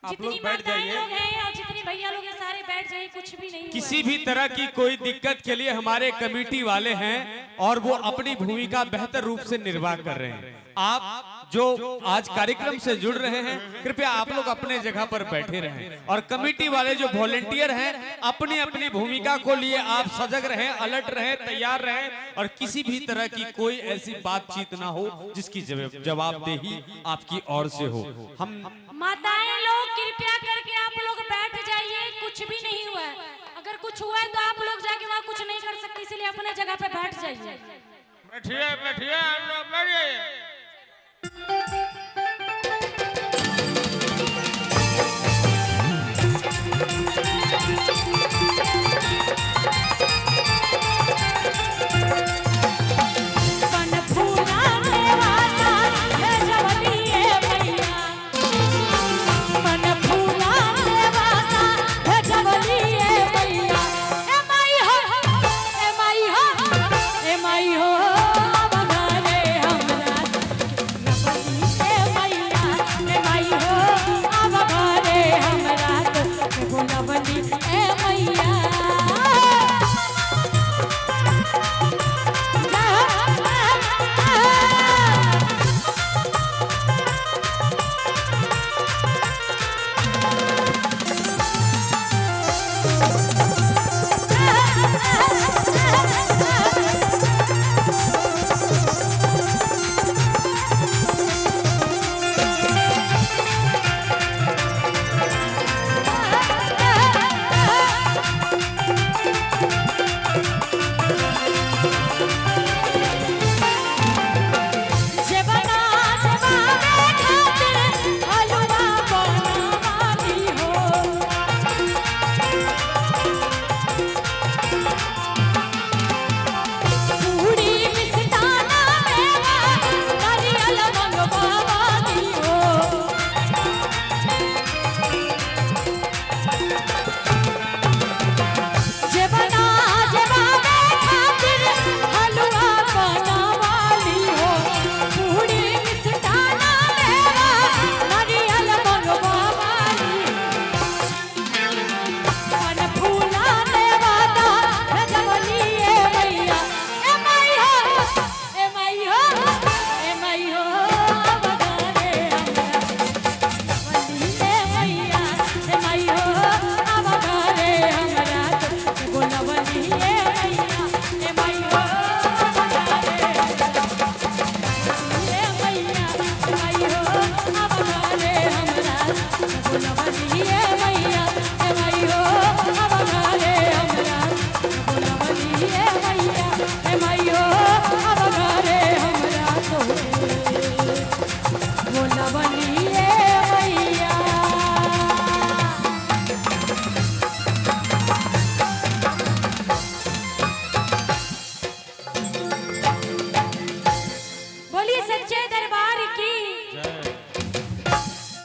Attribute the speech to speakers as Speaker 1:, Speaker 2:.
Speaker 1: आप लोग बैठ जाइए और जितने भैया लोग हैं सारे बैठ जाइए, कुछ भी नहीं।
Speaker 2: किसी भी तरह की कोई दिक्कत के लिए हमारे कमेटी वाले हैं और वो अपनी भूमिका बेहतर रूप से निर्वाह कर रहे हैं। आप जो आज कार्यक्रम से जुड़ रहे हैं, कृपया आप लोग अपने जगह पर बैठे रहें और कमेटी वाले जो वॉलेंटियर हैं अपनी अपनी भूमिका को लिए आप सजग रहें, अलर्ट रहें, तैयार रहें और किसी भी तरह की कोई ऐसी बातचीत ना हो जिसकी जवाबदेही आपकी ओर से हो। हम
Speaker 1: माताएं लोग कृपया करके आप लोग बैठ जाइए, कुछ भी नहीं हुआ है। अगर कुछ हुआ है तो आप लोग जाके वहाँ कुछ नहीं कर सकते, इसलिए अपने जगह पे बैठ जाइए।
Speaker 3: बैठिए बैठिए, आप लोग बैठिए।